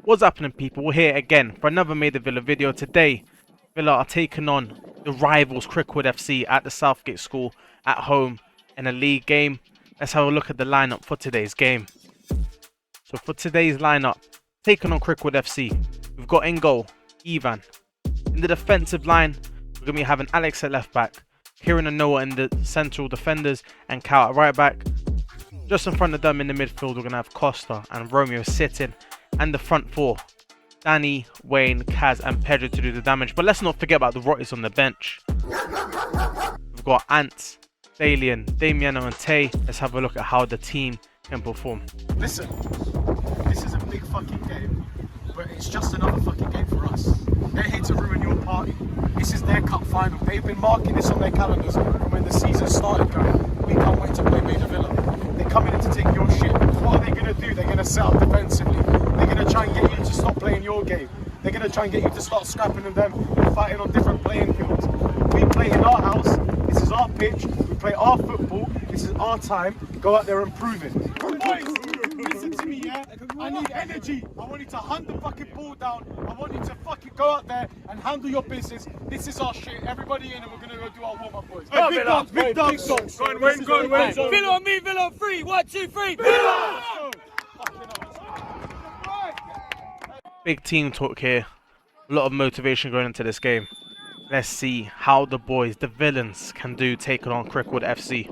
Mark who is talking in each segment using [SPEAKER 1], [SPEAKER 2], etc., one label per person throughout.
[SPEAKER 1] What's happening, people? We're here again for another Maida Villa video. Today, Villa are taking on the rivals Cricklewood FC at the Southgate School at home in a league game. Let's have a look at the lineup for today's game. So for today's lineup, taking on Cricklewood FC, we've got in goal, Ivan. In the defensive line, we're going to be having Alex at left back, Kieran and Noah in the central defenders, and Cal at right back. Just in front of them in the midfield, we're going to have Costa and Romeo sitting. And the front four, Danny, Wayne, Kaz and Pedro to do the damage. But let's not forget about the Rotties on the bench. We've got Ant, Dalian, Damiano and Tay. Let's have a look at how the team can perform.
[SPEAKER 2] Listen, this is a big fucking game, but it's just another fucking game for us. They're here to ruin your party. This is their cup final. They've been marking this on their calendars from when the season started going. We can't wait to play Maida Villa. They're coming in to take your shit. What are they going to do? They're going to set up defensively. They're going to try and get you to stop playing your game. They're going to try and get you to start scrapping with them and fighting on different playing fields. We play in our house. This is our pitch. We play our football. This is our time. Go out there and prove it. Boys, listen to me, yeah? I need energy. I want you to hunt the fucking ball down. I want you to fucking go out there and handle your business. This is our shit. Everybody in and we're going to go do our warm-up, boys. Hey, big dogs, big dogs. Go on, Wayne, go on, Wayne.
[SPEAKER 3] Villa on me, Villa on 3. 1, 2, 3.
[SPEAKER 2] Villa!
[SPEAKER 1] Big team talk here. A lot of motivation going into this game. Let's see how the boys, the villains, can do taking on Cricklewood FC.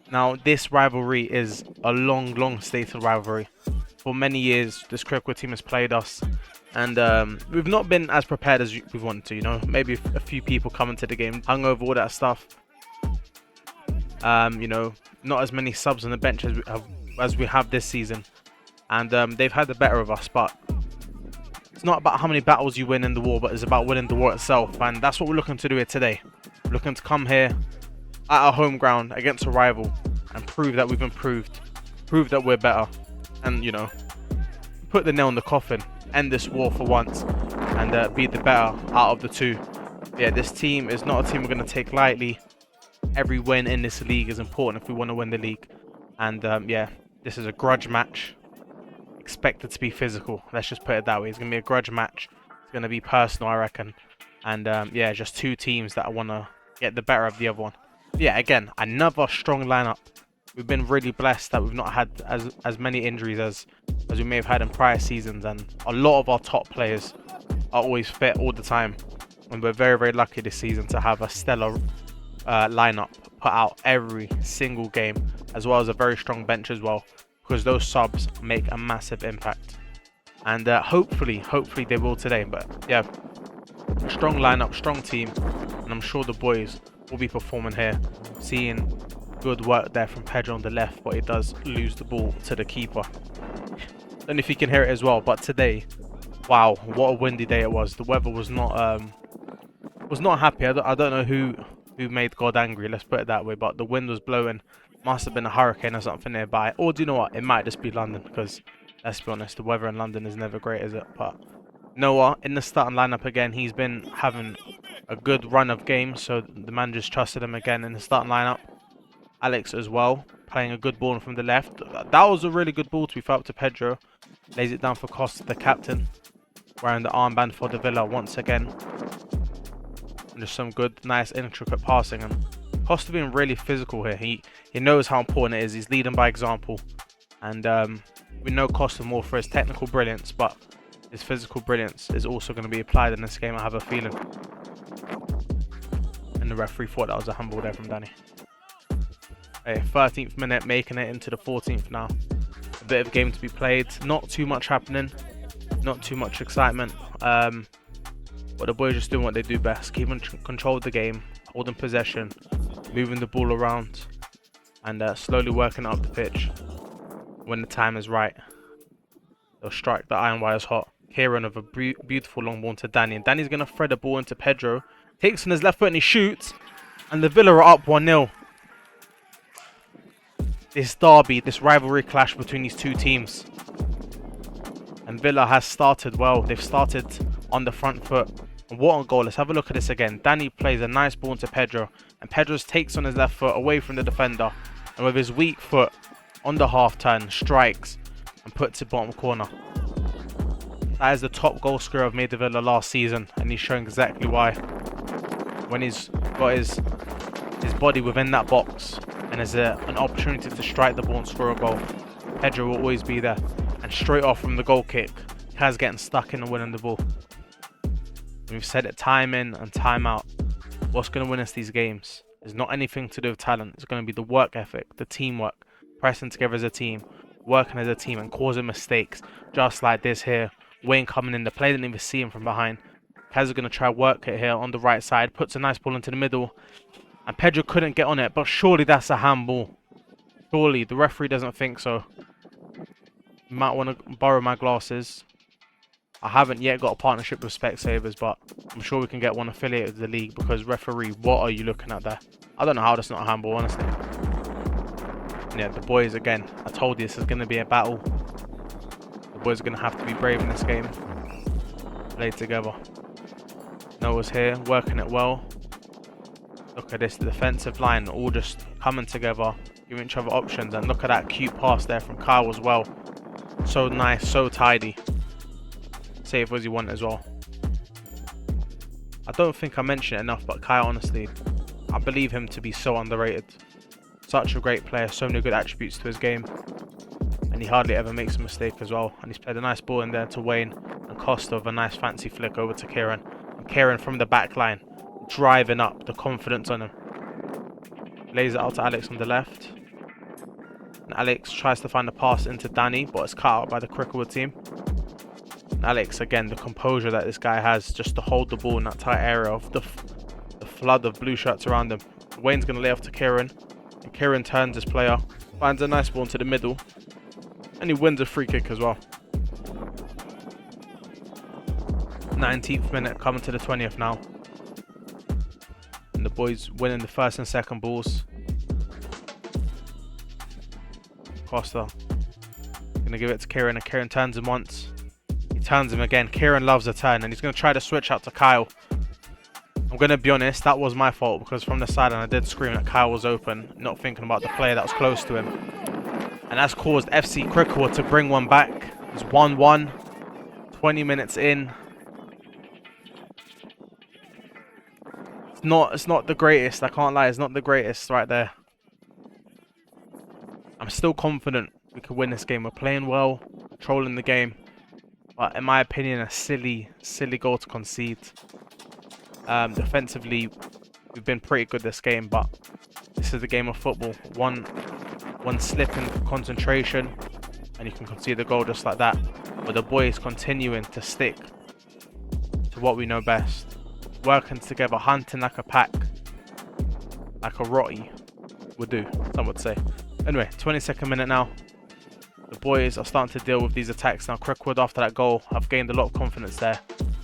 [SPEAKER 1] Now, this rivalry is a long stated rivalry. For many years, this Cricklewood team has played us. And we've not been as prepared as we wanted to, you know. Maybe a few people coming to the game, hungover, all that stuff. You know, not as many subs on the bench as we have this season. And they've had the better of us, but it's not about how many battles you win in the war, but it's about winning the war itself. And that's what we're looking to do here today. We're looking to come here at our home ground against a rival and prove that we've improved, prove that we're better, and, you know, put the nail in the coffin, end this war for once, and be the better out of the two. Yeah, this team is not a team we're going to take lightly. Every win in this league is important if we want to win the league. And yeah, this is a grudge match. Expected to be physical. Let's just put it that way. It's going to be a grudge match. It's going to be personal, I reckon. And yeah, just two teams that want to get the better of the other one. Yeah, again, another strong lineup. We've been really blessed that we've not had as many injuries as we may have had in prior seasons, and a lot of our top players are always fit all the time. And we're very lucky this season to have a stellar lineup put out every single game, as well as a very strong bench as well, because those subs make a massive impact. And hopefully they will today. But yeah, strong lineup, strong team, and I'm sure the boys will be performing here. Seeing good work there from Pedro on the left, but he does lose the ball to the keeper. Don't know if you can hear it as well, but today, wow, what a windy day it was. The weather was not happy. I don't know who made God angry, let's put it that way, but the wind was blowing. Must have been a hurricane or something nearby, or do you know what, it might just be London, because let's be honest, the weather in London is never great, is it? But Noah in the starting lineup again. He's been having a good run of games, so the man just trusted him again in the starting lineup. Alex as well, playing a good ball from the left. That was a really good ball to be fair up to Pedro. Lays it down for Costa, the captain, wearing the armband for the Villa once again. And just some good, nice, intricate passing. And Costa being really physical here. He knows how important it is. He's leading by example. And we know Costa more for his technical brilliance, but his physical brilliance is also going to be applied in this game, I have a feeling. And the referee thought that was a handball there from Danny. Okay, 13th minute, making it into the 14th now. A bit of game to be played. Not too much happening. Not too much excitement. But the boys just doing what they do best. Keeping control of the game. Holding possession. Moving the ball around. And slowly working up the pitch. When the time is right, they'll strike the iron wires hot. Kieran of a beautiful long ball to Danny. And Danny's going to thread the ball into Pedro. Takes on his left foot and he shoots. And the Villa are up 1-0. This derby, this rivalry clash between these two teams. And Villa has started well. They've started on the front foot. And what a goal. Let's have a look at this again. Danny plays a nice ball into Pedro. And Pedro takes on his left foot away from the defender. And with his weak foot on the half turn, strikes and puts it bottom corner. That is the top goal scorer of Maida Villa last season, and he's showing exactly why. When he's got his body within that box and there's an opportunity to strike the ball and score a goal, Pedro will always be there. And straight off from the goal kick, Kaz getting stuck in and winning the ball. We've said it time in and time out. What's going to win us these games is not anything to do with talent. It's going to be the work ethic, the teamwork, pressing together as a team, working as a team and causing mistakes just like this here. Wayne coming in, the player didn't even see him from behind. Kaz is going to try work it here on the right side, puts a nice ball into the middle, and Pedro couldn't get on it, but surely that's a handball. Surely, the referee doesn't think so. You might want to borrow my glasses. I haven't yet got a partnership with Specsavers, but I'm sure we can get one affiliated with the league, because referee, what are you looking at there? I don't know how that's not a handball, honestly. Yeah, the boys, again, I told you this is going to be a battle. The boys are going to have to be brave in this game. Play together. Noah's here, working it well. Look at this, the defensive line all just coming together, giving each other options. And look at that cute pass there from Kyle as well. So nice, so tidy. Safe as you want as well. I don't think I mentioned it enough, but Kyle, honestly, I believe him to be so underrated. Such a great player, so many good attributes to his game. And he hardly ever makes a mistake as well. And he's played a nice ball in there to Wayne, and Costa with a nice fancy flick over to Kieran. And Kieran from the back line, driving up the confidence on him. Lays it out to Alex on the left. And Alex tries to find a pass into Danny, but it's cut out by the Cricklewood team. And Alex, again, the composure that this guy has just to hold the ball in that tight area of the flood of blue shirts around him. Wayne's going to lay off to Kieran. And Kieran turns his player, finds a nice ball into the middle, and he wins a free kick as well. 19th minute, coming to the 20th now. And the boys winning the first and second balls. Costa gonna give it to Kieran, and Kieran turns him once. He turns him again. Kieran loves a turn, and he's gonna try to switch out to Kyle. I'm gonna be honest, that was my fault, because from the side, and I did scream that Kyle was open, not thinking about the player that was close to him. And that's caused FC Cricklewood to bring one back. It's 1-1, 20 minutes in. It's not the greatest, I can't lie, it's not the greatest right there. I'm still confident we could win this game. We're playing well, controlling the game. But in my opinion, a silly goal to concede. Defensively, we've been pretty good this game, but this is the game of football. One slip in concentration, and you can concede the goal just like that. But the boys continuing to stick to what we know best. Working together, hunting like a pack. Like a Rotty would do, some would say. Anyway, 22nd minute now. The boys are starting to deal with these attacks now. Cricklewood, after that goal, have gained a lot of confidence there.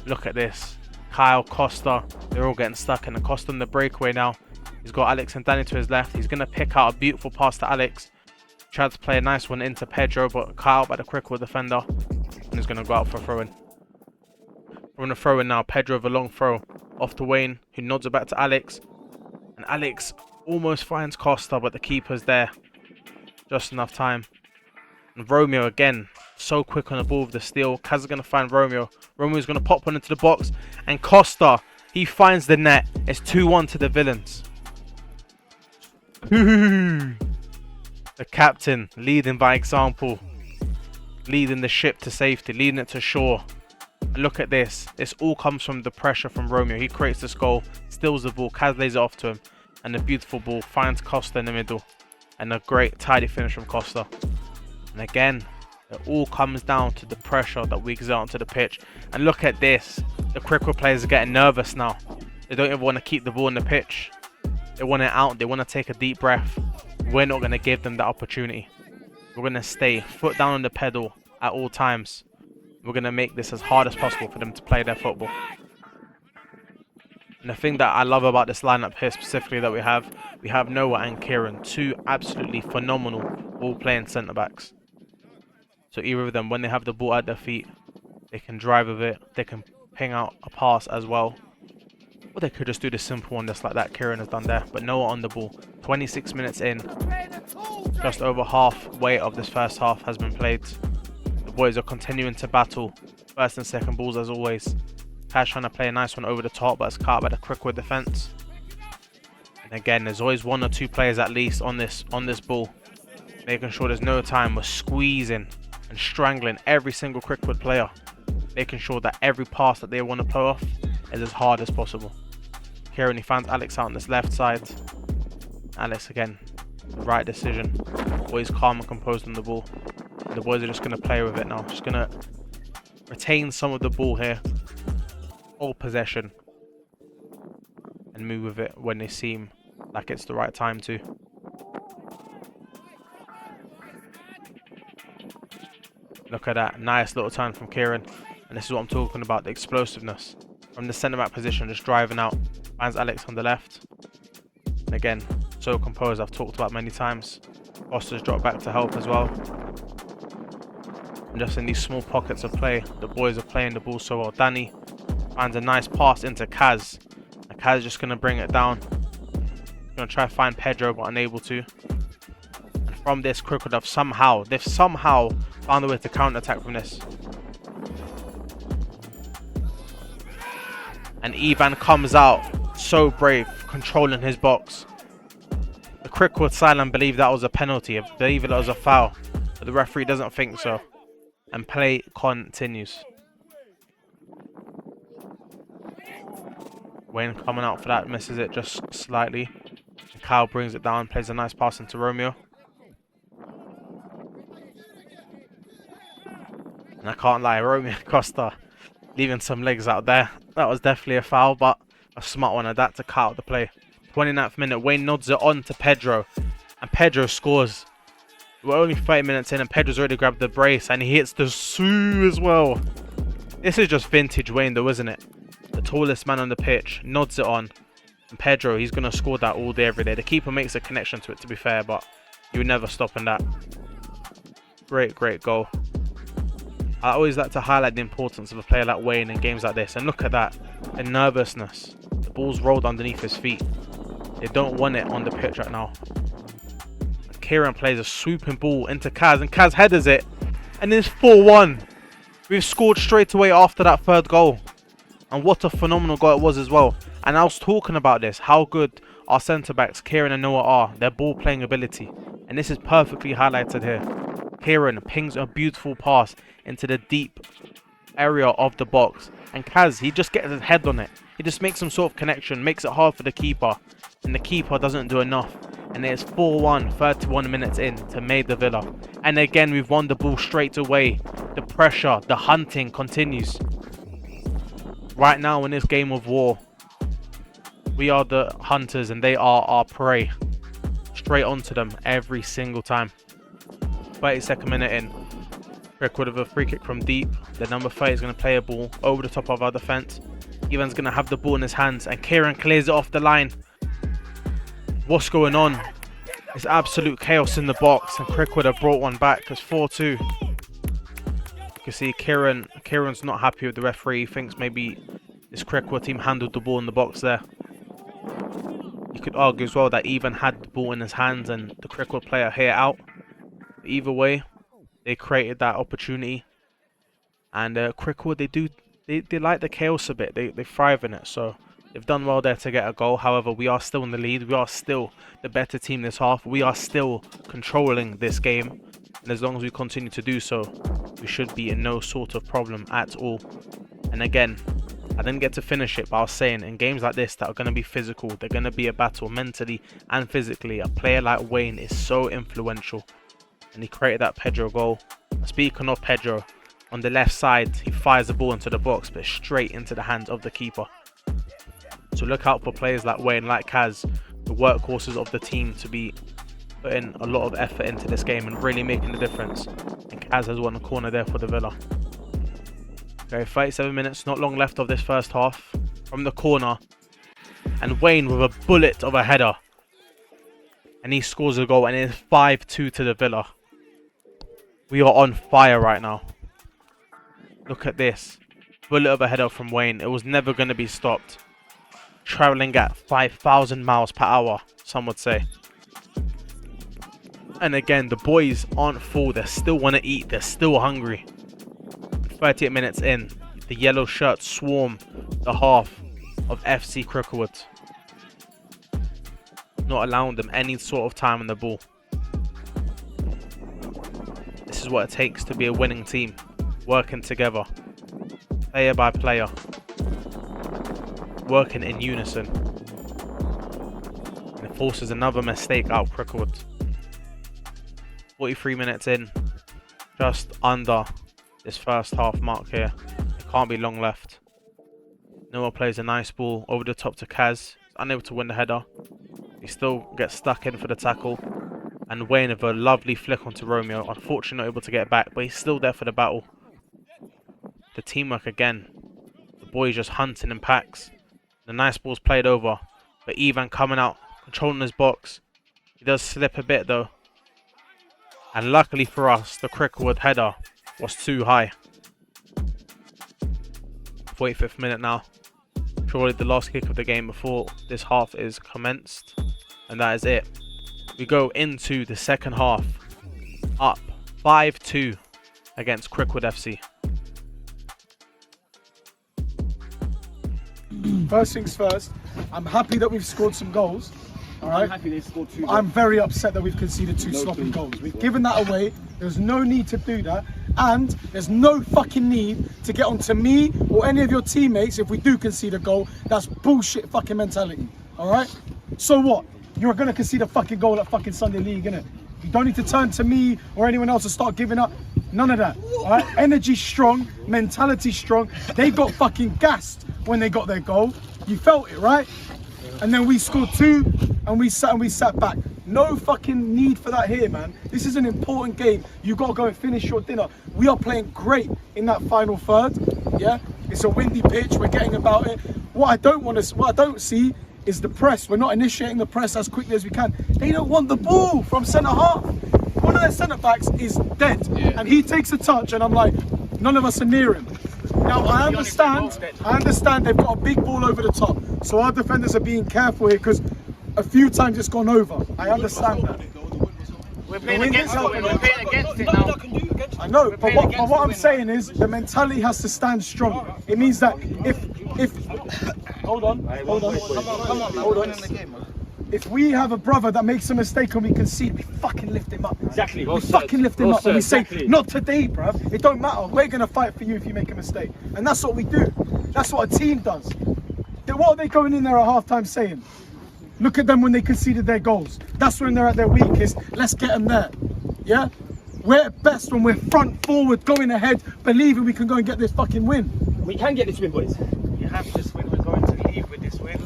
[SPEAKER 1] Look at this. Kyle, Costa, they're all getting stuck. And Costa on the breakaway now. He's got Alex and Danny to his left. He's going to pick out a beautiful pass to Alex. Tried to play a nice one into Pedro, but cut out by the Cricklewood defender. And he's going to go out for a throw-in. We're going to throw in now. Pedro with a long throw. Off to Wayne, who nods it back to Alex. And Alex almost finds Costa, but the keeper's there. Just enough time. And Romeo again, so quick on the ball with the steal. Kaz is going to find Romeo. Romeo's going to pop one into the box. And Costa, he finds the net. It's 2-1 to the Villains. The captain leading by example. Leading the ship to safety, leading it to shore. And look at this. This all comes from the pressure from Romeo. He creates this goal, steals the ball. Kaz lays it off to him. And the beautiful ball finds Costa in the middle. And a great tidy finish from Costa. And again, it all comes down to the pressure that we exert onto the pitch. And look at this. The Cricklewood players are getting nervous now. They don't even want to keep the ball in the pitch. They want it out. They want to take a deep breath. We're not going to give them that opportunity. We're going to stay foot down on the pedal at all times. We're going to make this as hard as possible for them to play their football. And the thing that I love about this lineup here specifically that we have Noah and Kieran, two absolutely phenomenal ball-playing centre-backs. So either of them, when they have the ball at their feet, they can drive with it, they can ping out a pass as well. Or they could just do the simple one just like that Kieran has done there. But Noah on the ball, 26 minutes in, just over halfway of this first half has been played. The boys are continuing to battle First and second balls as always. Kaz trying to play a nice one over the top, but it's cut by the Cricklewood defense. And again, there's always 1 or 2 players at least on this ball, making sure there's no time. We're squeezing and strangling every single Cricklewood player, making sure that every pass that they want to pull off is as hard as possible. Kieran, he finds Alex out on this left side. Alex again, the right decision. Always calm and composed on the ball. And the boys are just going to play with it now. Just going to retain some of the ball here. Hold possession. And move with it when they seem like it's the right time to. Look at that. Nice little turn from Kieran. And this is what I'm talking about. The explosiveness. From the centre back position, just driving out. Finds Alex on the left. And again, so composed, I've talked about many times. Foster's dropped back to help as well. And just in these small pockets of play, the boys are playing the ball so well. Danny finds a nice pass into Kaz. And Kaz is just going to bring it down. Going to try to find Pedro, but unable to. And from this, Cricklewood they've somehow found a way to counter-attack from this. And Ivan comes out, so brave, controlling his box. The Cricklewood sideline believe that was a penalty, I believe it was a foul, but the referee doesn't think so. And play continues. Wayne coming out for that, misses it just slightly. And Kyle brings it down, plays a nice pass into Romeo. And I can't lie, Romeo Costa leaving some legs out there. That was definitely a foul, but a smart one at that to cut out the play. 29th minute, Wayne nods it on to Pedro. And Pedro scores. We're only 30 minutes in and Pedro's already grabbed the brace and he hits the Sue as well. This is just vintage Wayne though, isn't it? The tallest man on the pitch, nods it on. And Pedro, he's going to score that all day, every day. The keeper makes a connection to it, to be fair, but you would never stop in that. Great, great goal. I always like to highlight the importance of a player like Wayne in games like this. And look at that, the nervousness. The ball's rolled underneath his feet. They don't want it on the pitch right now. Kieran plays a swooping ball into Kaz, and Kaz headers it. And it's 4-1. We've scored straight away after that third goal. And what a phenomenal goal it was as well. And I was talking about this, how good our centre-backs, Kieran and Noah, are. Their ball-playing ability. And this is perfectly highlighted here. Kieran pings a beautiful pass into the deep area of the box. And Kaz, he just gets his head on it. He just makes some sort of connection, makes it hard for the keeper. And the keeper doesn't do enough. And it's 4-1, 31 minutes in to Maida Villa. And again, we've won the ball straight away. The pressure, the hunting continues. Right now in this game of war, we are the hunters and they are our prey. Straight onto them every single time. 32nd minute in. Cricklewood with a free kick from deep. The number 30 is going to play a ball over the top of our defence. Ivan's going to have the ball in his hands and Kieran clears it off the line. What's going on? It's absolute chaos in the box and Cricklewood have brought one back. It's 4-2. You can see Kieran's not happy with the referee. He thinks maybe this Cricklewood team handled the ball in the box there. You could argue as well that Ivan had the ball in his hands and the Cricklewood player hit it out. But either way, they created that opportunity. And Cricklewood, they like the chaos a bit. They thrive in it. So they've done well there to get a goal. However, we are still in the lead. We are still the better team this half. We are still controlling this game. And as long as we continue to do so, we should be in no sort of problem at all. And again, I didn't get to finish it, but I was saying in games like this that are going to be physical, they're going to be a battle mentally and physically. A player like Wayne is so influential. And he created that Pedro goal. Speaking of Pedro, on the left side, he fires the ball into the box, but straight into the hands of the keeper. So look out for players like Wayne, like Kaz, the workhorses of the team, to be putting a lot of effort into this game and really making the difference. And Kaz has won a corner there for the Villa. Okay, 37 minutes, not long left of this first half. From the corner. And Wayne with a bullet of a header. And he scores a goal and it is 5-2 to the Villa. We are on fire right now. Look at this. Bullet of a header from Wayne. It was never going to be stopped. Travelling at 5,000 miles per hour, some would say. And again, the boys aren't full. They still want to eat. They're still hungry. 38 minutes in, the yellow shirts swarm the half of FC Cricklewood, not allowing them any sort of time on the ball. This is what it takes to be a winning team, working together, player by player, working in unison. And it forces another mistake out of Cricklewood. 43 minutes in, just under this first half mark here. It can't be long left. Noah plays a nice ball over the top to Kaz. He's unable to win the header. He still gets stuck in for the tackle. And Wayne with a lovely flick onto Romeo. Unfortunately not able to get it back, but he's still there for the battle. The teamwork again. The boys just hunting in packs. The nice ball's played over. But Ivan coming out, controlling his box. He does slip a bit though. And luckily for us, the Cricklewood header was too high. 45th minute now. Surely the last kick of the game before this half is commenced. And that is it. We go into the second half up 5-2 against Cricklewood FC.
[SPEAKER 2] First things first, I'm happy that we've scored some goals. All right.
[SPEAKER 4] I'm happy they scored 2 goals.
[SPEAKER 2] I'm very upset that we've conceded 2 sloppy goals. We've given that away. There's no need to do that. And there's no fucking need to get onto me or any of your teammates if we do concede a goal. That's bullshit fucking mentality. All right? So what? You're going to concede a fucking goal at fucking Sunday League, innit? You don't need to turn to me or anyone else to start giving up. None of that. All right? Energy strong, mentality strong. They got fucking gassed when they got their goal. You felt it, right? And then we scored 2 and we sat back. No fucking need for that here, man. This is an important game. You got to go and finish your dinner. We are playing great in that final third. Yeah, it's a windy pitch. We're getting about it. What I don't see is the press. We're not initiating the press as quickly as we can. They don't want the ball from centre half. One of their centre backs is dead, and he takes a touch, and I'm like, none of us are near him. Now I understand they've got a big ball over the top, so our defenders are being careful here because a few times it's gone over. I understand that.
[SPEAKER 5] We're playing against it now.
[SPEAKER 2] I know, but what I'm saying is the mentality has to stand strong. It means that if hold on. If we have a brother that makes a mistake and we concede, we fucking lift him up.
[SPEAKER 4] Exactly.
[SPEAKER 2] We fucking lift him up and we say,
[SPEAKER 4] exactly.
[SPEAKER 2] not today, bruv. It don't matter. We're gonna fight for you if you make a mistake, and that's what we do. That's what a team does. What are they going in there at halftime saying? Look at them when they conceded their goals. That's when they're at their weakest. Let's get them there. Yeah? We're at best when we're front forward, going ahead, believing we can go and get this fucking win.
[SPEAKER 4] We can get this win, boys.
[SPEAKER 5] You have this win. We're going to leave with this win.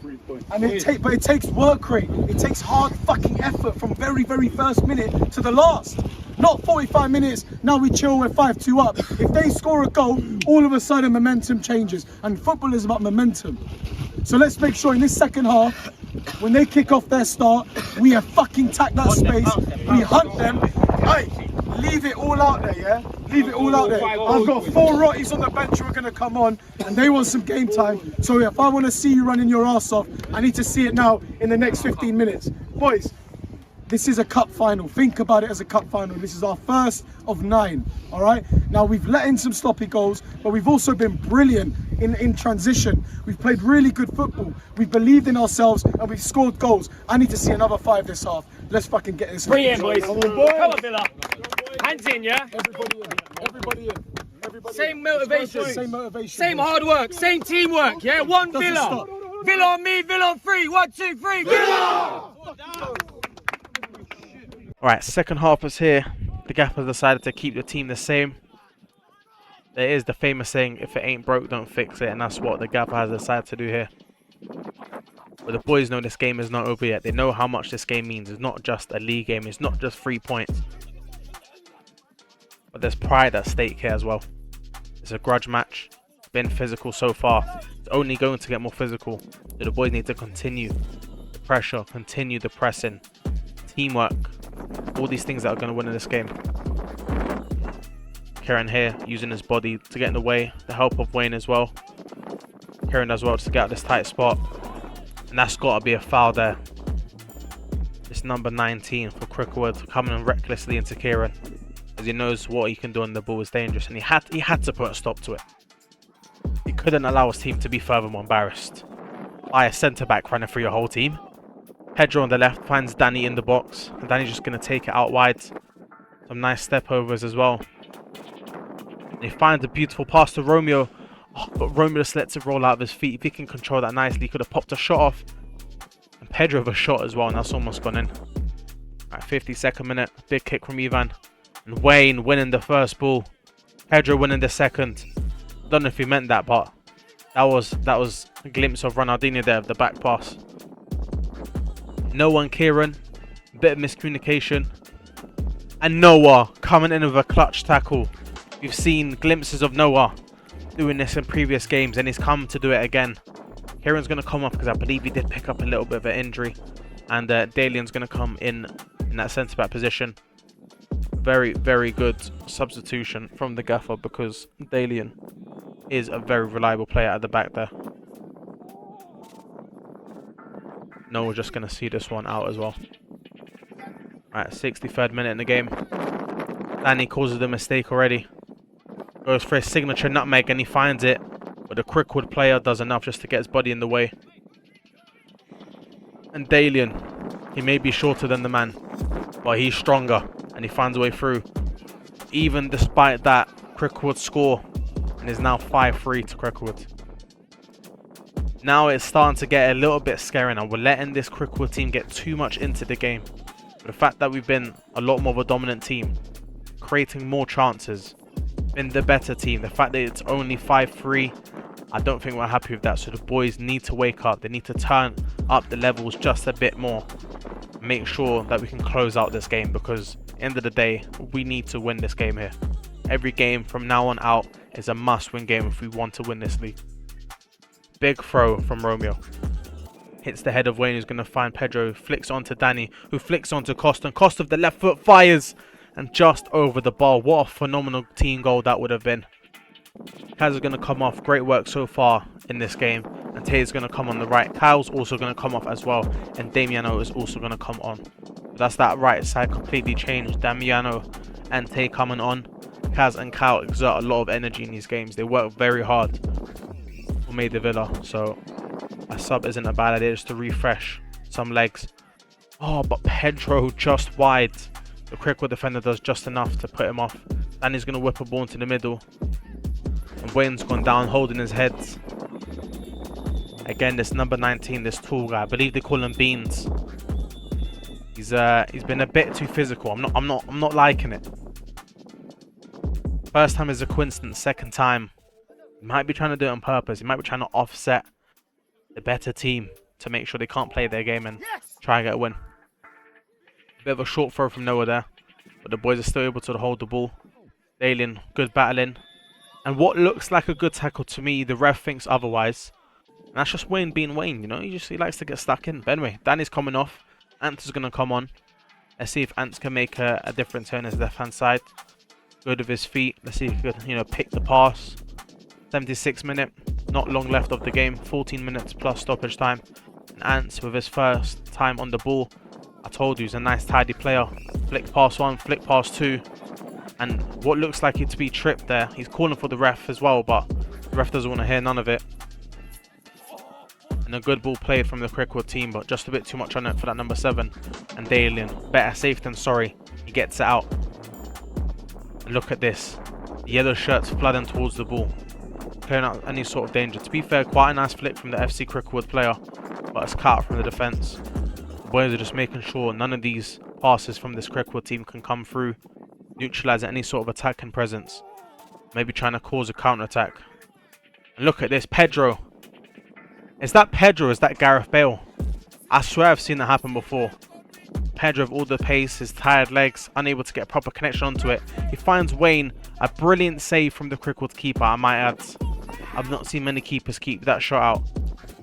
[SPEAKER 4] 3 points.
[SPEAKER 2] And it takes work rate. It takes hard fucking effort from very, very first minute to the last. Not 45 minutes, now we chill, we're 5-2 up. If they score a goal, all of a sudden momentum changes. And football is about momentum. So let's make sure in this second half, when they kick off their start, we have fucking tacked that space, we hunt them. Hey, leave it all out there, yeah? Leave it all out there. I've got 4 rotties on the bench who are going to come on, and they want some game time. So if I want to see you running your ass off, I need to see it now in the next 15 minutes. Boys, this is a cup final. Think about it as a cup final. This is our first of 9, all right? Now, we've let in some sloppy goals, but we've also been brilliant in transition. We've played really good football. We've believed in ourselves, and we've scored goals. I need to see another 5 this half. Let's fucking get this.
[SPEAKER 4] Bring it in, boys. Come on, Villa. Hands in, yeah?
[SPEAKER 2] Everybody in. Everybody in. Everybody
[SPEAKER 3] Same
[SPEAKER 2] in.
[SPEAKER 3] motivation.
[SPEAKER 2] Same motivation.
[SPEAKER 3] Same hard work. Same teamwork. Yeah, one
[SPEAKER 2] Doesn't
[SPEAKER 3] Villa.
[SPEAKER 2] stop.
[SPEAKER 3] Villa on me, Villa on 3. 1, 2, 3. Villa!
[SPEAKER 1] Alright, second half is here. The Gappers decided to keep the team the same. There is the famous saying, if it ain't broke, don't fix it. And that's what the Gapper has decided to do here. But the boys know this game is not over yet. They know how much this game means. It's not just a league game. It's not just 3 points. But there's pride at stake here as well. It's a grudge match. It's been physical so far. It's only going to get more physical. So the boys need to continue the pressure, continue the pressing, teamwork, all these things that are going to win in this game. Kieran here using his body to get in the way, the help of Wayne as well. Kieran does well to get out this tight spot, and that's got to be a foul there. It's number 19 for Cricklewood coming in recklessly into Kieran. Because he knows what he can do on the ball is dangerous, and he had to put a stop to it. He couldn't allow his team to be furthermore embarrassed by a centre-back running through your whole team. Pedro on the left finds Danny in the box, and Danny's just going to take it out wide. Some nice step overs as well. And he finds a beautiful pass to Romeo. Oh, but Romeo just lets it roll out of his feet. If he can control that nicely, he could have popped a shot off. And Pedro with a shot as well, and that's almost gone in. Alright, 52nd minute. Big kick from Ivan. And Wayne winning the first ball. Pedro winning the second. Don't know if he meant that, but that was a glimpse of Ronaldinho there of the back pass. Noah and Kieran. Bit of miscommunication. And Noah coming in with a clutch tackle. We've seen glimpses of Noah doing this in previous games, and he's come to do it again. Kieran's going to come off because I believe he did pick up a little bit of an injury. And Dalian's going to come in that centre-back position. Very, very good substitution from the gaffer, because Dalian is a very reliable player at the back there. Noah's just going to see this one out as well. Right, 63rd minute in the game. Danny causes the mistake already. Goes for his signature nutmeg and he finds it. But the Cricklewood player does enough just to get his body in the way. And Dalian, he may be shorter than the man, but he's stronger and he finds a way through. Even despite that, Cricklewood score and is now 5-3 to Cricklewood. Now it's starting to get a little bit scary now. We're letting this Cricklewood team get too much into the game. But the fact that we've been a lot more of a dominant team, creating more chances, been the better team, the fact that it's only 5-3, I don't think we're happy with that. So the boys need to wake up. They need to turn up the levels just a bit more. Make sure that we can close out this game, because at the end of the day, we need to win this game here. Every game from now on out is a must-win game if we want to win this league. Big throw from Romeo. Hits the head of Wayne, who's going to find Pedro. Flicks onto Danny, who flicks onto Costa. And Costa with the left foot fires. And just over the bar. What a phenomenal team goal that would have been. Kaz is going to come off. Great work so far in this game. And Tay is going to come on the right. Kyle's also going to come off as well. And Damiano is also going to come on. That's that right side completely changed. Damiano and Tay coming on. Kaz and Kyle exert a lot of energy in these games. They work very hard for Maida Villa. So a sub isn't a bad idea, just to refresh some legs. Oh, but Pedro just wide. The Cricklewood defender does just enough to put him off. And he's going to whip a ball into the middle. And Wayne's gone down holding his head. Again, this number 19, this tall guy, I believe they call him Beans. He's been a bit too physical. I'm not liking it. First time is a coincidence. Second time, he might be trying to do it on purpose. He might be trying to offset the better team to make sure they can't play their game and try and get a win. Bit of a short throw from Noah there, but the boys are still able to hold the ball. Dalian, good battling. And what looks like a good tackle to me, the ref thinks otherwise. And that's just Wayne being Wayne, you know? He likes to get stuck in. But anyway, Danny's coming off. Ant is going to come on. Let's see if Ant can make a difference here on his left-hand side. Good with his feet. Let's see if he could, pick the pass. 76th minute. Not long left of the game. 14 minutes plus stoppage time. And Ant with his first time on the ball. I told you, he's a nice tidy player. Flick past one, flick past two. And what looks like it to be tripped there. He's calling for the ref as well, but the ref doesn't want to hear none of it. And a good ball played from the Cricklewood team, but just a bit too much on it for that number 7. And Dalian, better safe than sorry. He gets it out. And look at this. The yellow shirt's flooding towards the ball, clearing out any sort of danger. To be fair, quite a nice flick from the FC Cricklewood player, but it's cut out from the defence. Boys are just making sure none of these passes from this Cricklewood team can come through, neutralising any sort of attacking presence. Maybe trying to cause a counter-attack. And look at this, Pedro. Is that Pedro or is that Gareth Bale? I swear I've seen that happen before. Pedro with all the pace, his tired legs, unable to get a proper connection onto it. He finds Wayne, a brilliant save from the Cricklewood keeper, I might add. I've not seen many keepers keep that shot out.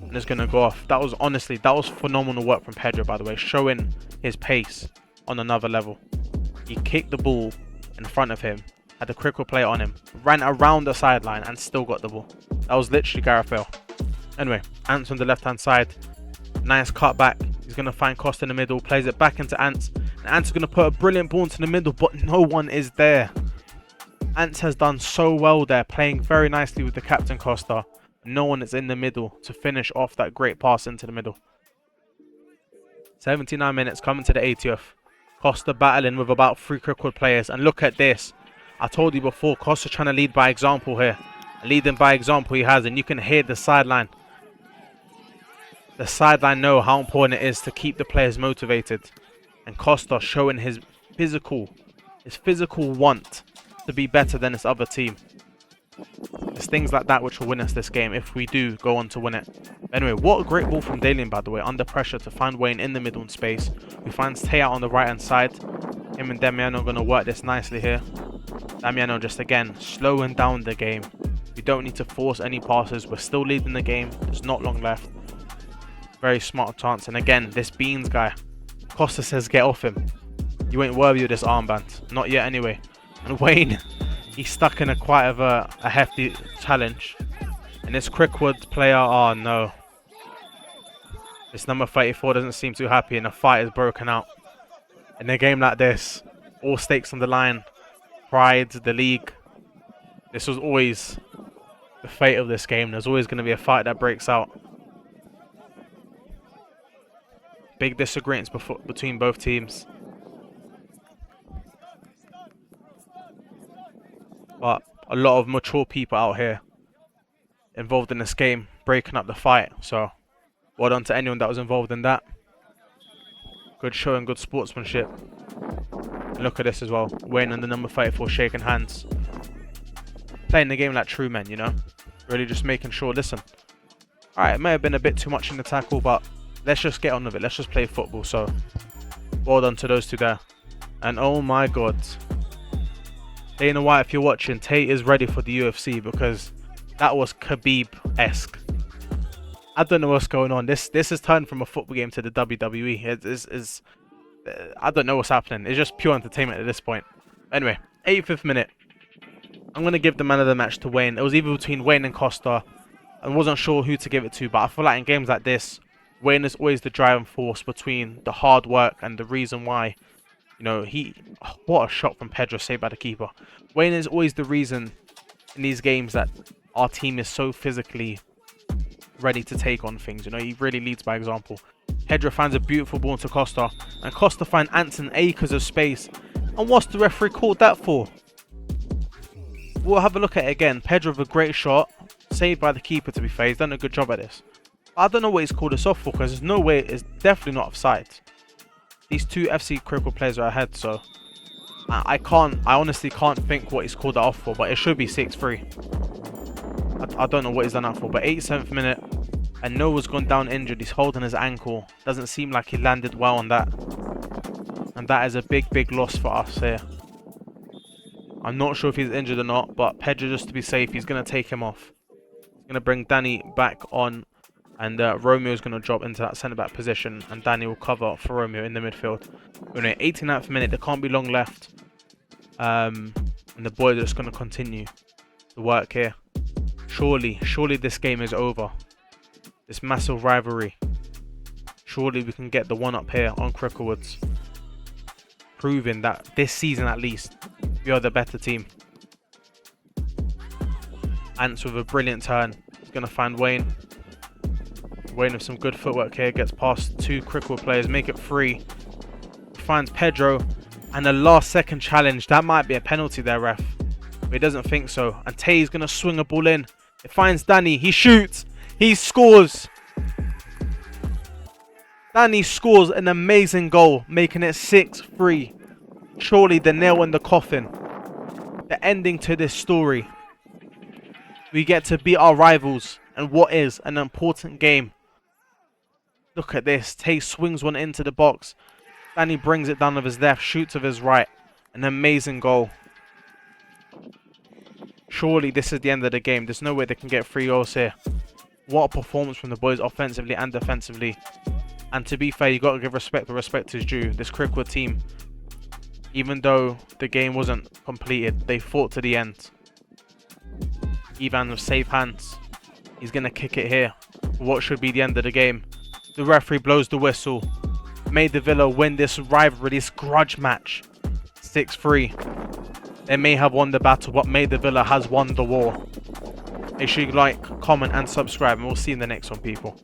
[SPEAKER 1] And it's going to go off. That was phenomenal work from Pedro, by the way, showing his pace on another level. He kicked the ball in front of him, had the Cricklewood player on him, ran around the sideline and still got the ball. That was literally Gareth Bale. Anyway, Ant's on the left-hand side. Nice cut back. He's going to find Costa in the middle, plays it back into Ant. Ant's going to put a brilliant ball into the middle, but no one is there. Ants has done so well there, playing very nicely with the captain Costa. No one is in the middle to finish off that great pass into the middle. 79 minutes coming to the 80th. Costa battling with about 3 Cricklewood players. And look at this. I told you before, Costa trying to lead by example here. Leading by example he has, and you can hear the sideline. The sideline know how important it is to keep the players motivated. And Costa showing his physical want to be better than this other team. It's things like that which will win us this game if we do go on to win it. Anyway, what a great ball from Dalian, by the way, under pressure to find Wayne in the middle in space. He finds Tay out on the right hand side. Him and Damiano are going to work this nicely here. Damiano just again slowing down the game. We don't need to force any passes. We're still leading the game. There's not long left. Very smart chance. And again, this Beans guy. Costa says get off him. You ain't worthy of this armband. Not yet anyway. And Wayne, he's stuck in quite a hefty challenge. And this Cricklewood player, oh no. This number 34 doesn't seem too happy and the fight is broken out. In a game like this, all stakes on the line. Pride, the league. This was always the fate of this game. There's always going to be a fight that breaks out. Big disagreements between both teams. But a lot of mature people out here involved in this game, breaking up the fight. So, well done to anyone that was involved in that. Good show and good sportsmanship. And look at this as well. Wayne and the number 34 shaking hands. Playing the game like true men, you know. Really just making sure, listen. Alright, it may have been a bit too much in the tackle, but let's just get on with it. Let's just play football. So, well done to those two there. And oh my god. Dana White, if you're watching, Tate is ready for the UFC because that was Khabib-esque. I don't know what's going on. This has turned from a football game to the WWE. I don't know what's happening. It's just pure entertainment at this point. Anyway, 85th minute. I'm going to give the man of the match to Wayne. It was either between Wayne and Costa. I wasn't sure who to give it to, but I feel like in games like this, Wayne is always the driving force between the hard work and the reason why. You know, what a shot from Pedro, saved by the keeper. Wayne is always the reason in these games that our team is so physically ready to take on things. You know, he really leads by example. Pedro finds a beautiful ball to Costa, and Costa finds Anson acres of space. And what's the referee called that for? We'll have a look at it again. Pedro with a great shot, saved by the keeper to be fair. He's done a good job at this. I don't know what he's called this off for because there's no way, it's definitely not offside. These two FC Cricklewood players are ahead, so I honestly can't think what he's called that off for, but it should be 6-3. I don't know what he's done that for, but 87th minute, and Noah's gone down injured. He's holding his ankle. Doesn't seem like he landed well on that. And that is a big loss for us here. I'm not sure if he's injured or not, but Pedro, just to be safe, he's going to take him off. He's going to bring Danny back on. And Romeo's going to drop into that centre-back position. And Danny will cover for Romeo in the midfield. Anyway, 89th minute. There can't be long left. And the boys are just going to continue the work here. Surely this game is over. This massive rivalry. Surely we can get the one up here on Cricklewoods. Proving that this season at least, we are the better team. Ants with a brilliant turn. He's going to find Wayne. Wayne with some good footwork here, gets past 2 Cricklewood players, make it 3. Finds Pedro, and the last second challenge, that might be a penalty there, ref. But he doesn't think so. And Tay's going to swing a ball in. It finds Danny, he shoots, he scores. Danny scores an amazing goal, making it 6-3. Surely the nail in the coffin. The ending to this story. We get to beat our rivals, and what is an important game. Look at this. Tay swings one into the box. Danny brings it down with his left, shoots with his right. An amazing goal. Surely this is the end of the game. There's no way they can get 3 goals here. What a performance from the boys offensively and defensively. And to be fair, you got to give respect where respect is due. This Cricklewood team, even though the game wasn't completed, they fought to the end. Ivan with safe hands. He's going to kick it here. What should be the end of the game. The referee blows the whistle. Maida Villa win this rivalry, this grudge match 6-3. They may have won the battle, but Maida Villa has won the war. Make sure you like, comment and subscribe, and we'll see you in the next one, people.